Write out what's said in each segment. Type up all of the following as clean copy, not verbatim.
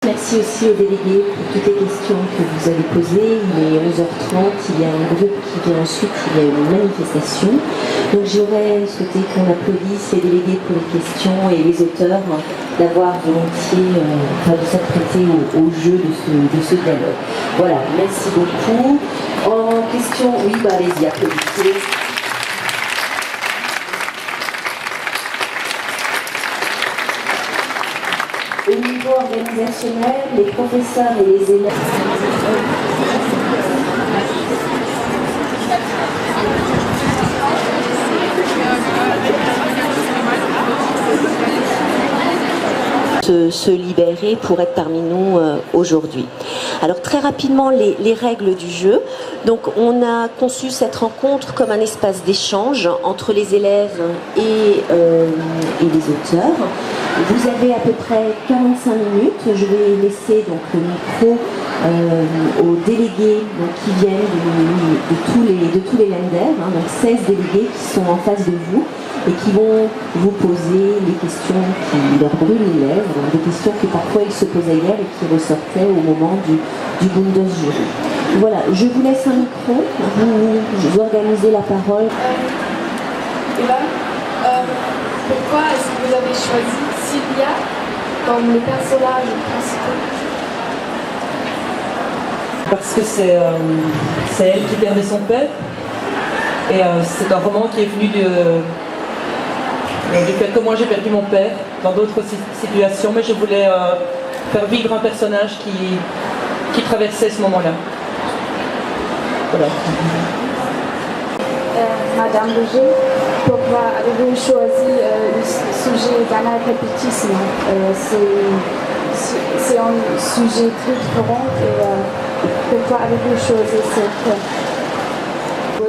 Merci aussi aux délégués pour toutes les questions que vous avez posées. Il est 11h30, il y a un groupe qui vient ensuite, il y a une manifestation. Donc j'aurais souhaité qu'on applaudisse les délégués pour les questions et les auteurs d'avoir volontiers, de s'apprêter au jeu de ce dialogue. Voilà, merci beaucoup. En question, oui, allez-y, applaudissez. Au niveau organisationnel, les professeurs et les élèves. Se libérer pour être parmi nous aujourd'hui. Alors très rapidement les règles du jeu. Donc on a conçu cette rencontre comme un espace d'échange entre les élèves et les auteurs. Vous avez à peu près 45 minutes. Je vais laisser donc le micro aux délégués donc, qui viennent de tous les lenders, donc 16 délégués qui sont en face de vous et qui vont vous poser les questions qui leur brûlent les lèvres, des questions que parfois ils se posaient hier et qui ressortaient au moment du Bundesjury. Voilà, je vous laisse un micro, vous organisez la parole. Pourquoi est-ce que vous avez choisi Sylvia comme le personnage principal? Parce que c'est elle qui perdait son père. Et c'est un roman qui est venu du fait que moi j'ai perdu mon père dans d'autres situations, mais je voulais faire vivre un personnage qui traversait ce moment-là. Voilà. Madame Leger, pourquoi avez-vous choisi le sujet d'analphabétisme? C'est un sujet très différent et pourquoi avez-vous choisi cette...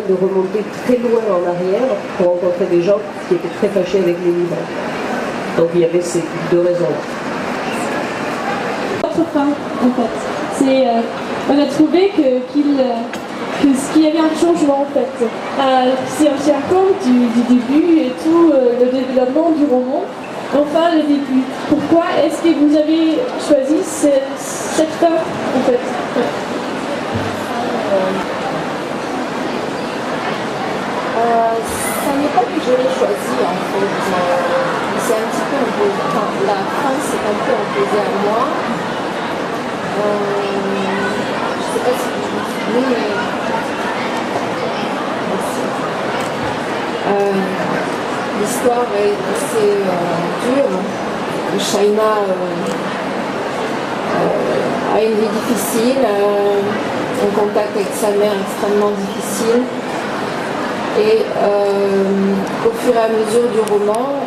de remonter très loin en arrière pour rencontrer des gens qui étaient très fâchés avec les livres. Donc il y avait ces deux raisons-là. Notre fin, en fait. On a trouvé que ce qu'il y avait un changement en fait. Si on tient compte du début et tout, le développement du roman, enfin le début. Pourquoi est-ce que vous avez choisi cette fin en fait? Ça n'est pas que je l'ai choisi en fait. C'est un petit peu imposé. Enfin, la fin c'est un peu imposé à moi. Je ne sais pas si vous vous souvenez, mais l'histoire est assez dure. Shaina a une vie difficile, un contact avec sa mère extrêmement difficile. Et au fur et à mesure du roman,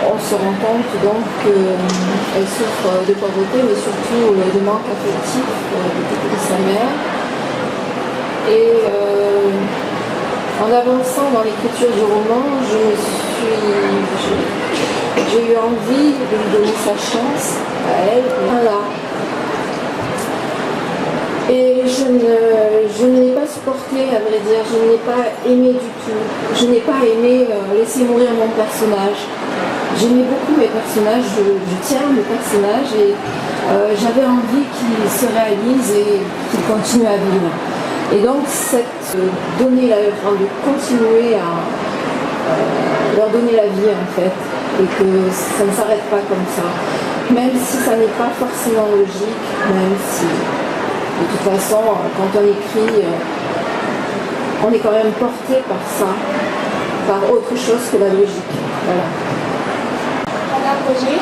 on se rend compte donc qu'elle souffre de pauvreté, mais surtout de manque affectif de sa mère. Et en avançant dans l'écriture du roman, j'ai eu envie de lui donner sa chance à elle. Voilà. Et je ne l'ai pas supporté, à vrai dire, je ne l'ai pas aimé du tout. Je n'ai pas aimé laisser mourir mon personnage. J'aimais beaucoup mes personnages, je tiens mes personnages et j'avais envie qu'ils se réalisent et qu'ils continuent à vivre. Et donc, de continuer à leur donner la vie en fait, et que ça ne s'arrête pas comme ça. Même si ça n'est pas forcément logique, même si... De toute façon, quand on écrit, on est quand même porté par ça, par autre chose que la logique. Voilà. Madame Roger,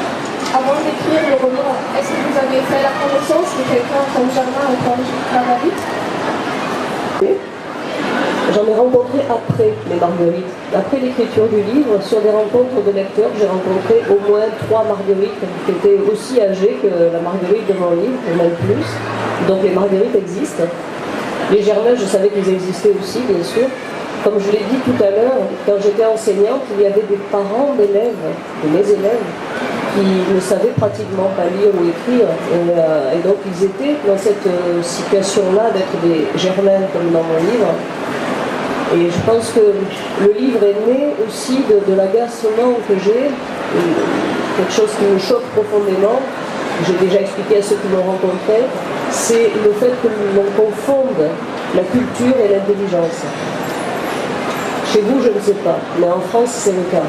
avant d'écrire le roman, est-ce que vous avez fait la connaissance de quelqu'un comme Germain ou comme Marguerite? Oui. J'en ai rencontré après les Marguerites. Après l'écriture du livre, sur des rencontres de lecteurs, j'ai rencontré au moins 3 Marguerites qui étaient aussi âgées que la Marguerite de mon livre, ou même plus. Donc les Marguerites existent. Les Germains, je savais qu'ils existaient aussi, bien sûr. Comme je l'ai dit tout à l'heure, quand j'étais enseignante, il y avait des parents d'élèves, de mes élèves, qui ne savaient pratiquement pas lire ou écrire. Et donc ils étaient dans cette situation-là d'être des Germains, comme dans mon livre. Et je pense que le livre est né aussi de l'agacement que j'ai, quelque chose qui me choque profondément, j'ai déjà expliqué à ceux qui m'ont rencontré, c'est le fait que l'on confonde la culture et l'intelligence. Chez vous, je ne sais pas, mais en France, c'est le cas.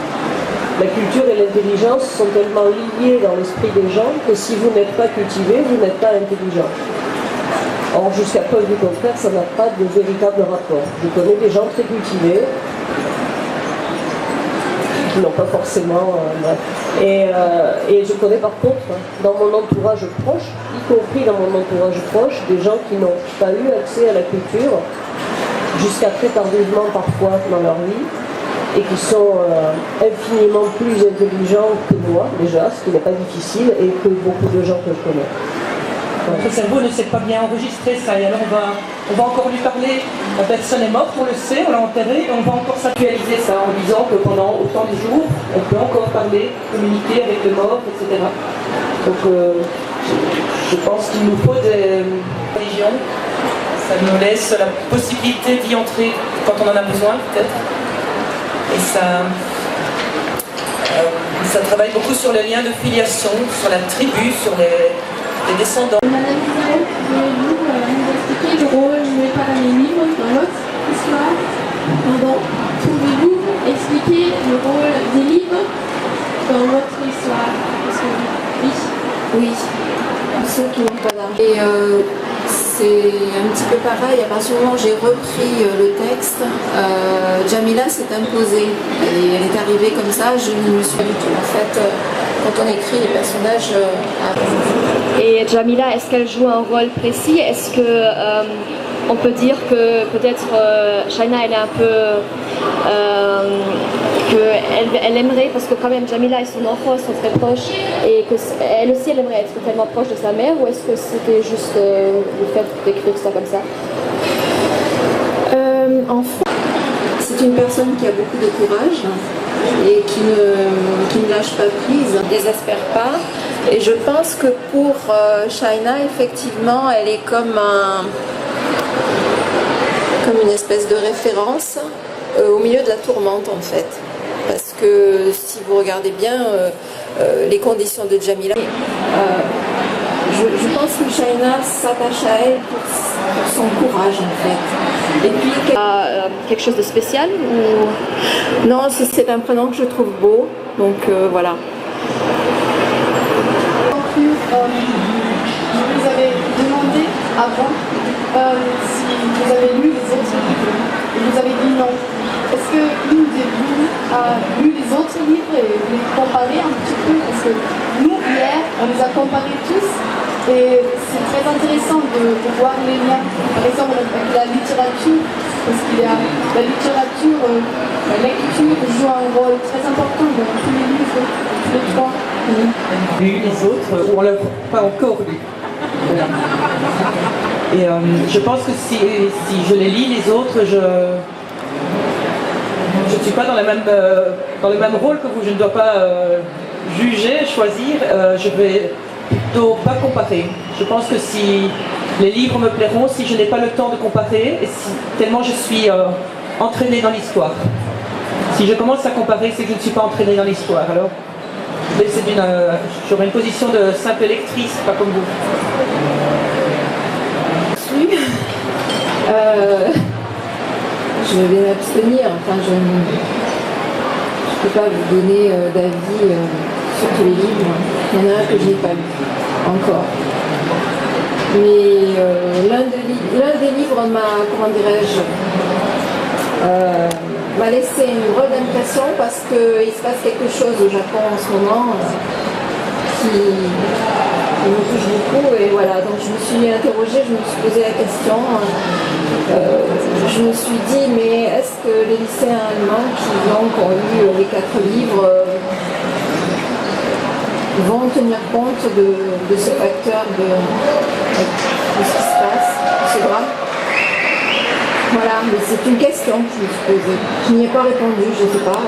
La culture et l'intelligence sont tellement liées dans l'esprit des gens que si vous n'êtes pas cultivé, vous n'êtes pas intelligent. Or, jusqu'à preuve du contraire, ça n'a pas de véritable rapport. Je connais des gens très cultivés qui n'ont pas forcément... Et je connais par contre, dans mon entourage proche, y compris dans mon entourage proche, des gens qui n'ont pas eu accès à la culture jusqu'à très tardivement parfois dans leur vie, et qui sont infiniment plus intelligents que moi, déjà, ce qui n'est pas difficile, et que beaucoup de gens que je connais. Notre cerveau ne sait pas bien enregistrer ça, et alors on va encore lui parler. La personne est morte, on le sait, on l'a enterrée, et on va encore s'actualiser ça en disant que pendant autant de jours, on peut encore parler, communiquer avec le mort, etc. Donc je pense qu'il nous faut des religions. Ça nous laisse la possibilité d'y entrer quand on en a besoin, peut-être. Et ça travaille beaucoup sur le lien de filiation, sur la tribu, sur les descendants. Madame Isabelle, pouvez-vous nous expliquer le rôle joué par les livres dans votre histoire? Pardon. Pouvez-vous expliquer le rôle des livres dans votre histoire? Parce que, oui. Oui, pour ceux qui n'ont pas d'argent. Et c'est un petit peu pareil, à partir du moment où j'ai repris le texte, Jamila s'est imposée. Et elle est arrivée comme ça, je ne me suis pas du tout. En fait, quand on écrit les personnages... Et Jamila, est-ce qu'elle joue un rôle précis? Est-ce que on peut dire que peut-être Shaina, elle est un peu... qu'elle aimerait, parce que quand même Jamila et son enfant sont très proches, et qu'elle aussi elle aimerait être tellement proche de sa mère, ou est-ce que c'était juste le fait d'écrire ça comme ça? Enfant, c'est une personne qui a beaucoup de courage et qui ne lâche pas prise, ne désespère pas. Et je pense que pour Shaina, effectivement, elle est comme une espèce de référence au milieu de la tourmente, en fait. Parce que si vous regardez bien les conditions de Jamila, je pense que Shaina s'attache à elle pour son courage, en fait. Et puis, quelque chose de spécial ou... Non, c'est un prénom que je trouve beau, donc voilà. Je vous avais demandé avant si vous avez lu les autres livres et vous avez dit non. Est-ce que l'une de vous a lu les autres livres et vous les comparez un petit peu? Parce que nous, hier, on les a comparés tous et c'est très intéressant de voir les liens. Par exemple, avec la littérature, parce qu'il y a la littérature, la lecture joue un rôle très important dans tous les livres, tous les trois. Lu les autres, ou on l'a pas encore lu. Et je pense que si je les lis, les autres, je ne suis pas dans le même rôle que vous. Je ne dois pas juger, choisir. Je vais plutôt pas comparer. Je pense que si les livres me plairont, si je n'ai pas le temps de comparer, et tellement je suis entraînée dans l'histoire. Si je commence à comparer, c'est que je ne suis pas entraînée dans l'histoire. Alors, j'aurais une position de simple lectrice, pas comme vous. Je vais m'abstenir, enfin je ne peux pas vous donner d'avis sur tous les livres. Il y en a un que je n'ai pas lu encore. Mais l'un des livres m'a laissé une drôle d'impression parce qu'il se passe quelque chose au Japon en ce moment qui me touche beaucoup, et voilà, donc je me suis interrogée, je me suis posé la question, je me suis dit, mais est-ce que les lycéens allemands qui donc ont lu les 4 livres vont tenir compte de ce facteur de ce qui se passe, de ce drame? Voilà, mais c'est une question que je me suis posée. Je n'y ai pas répondu, je ne sais pas.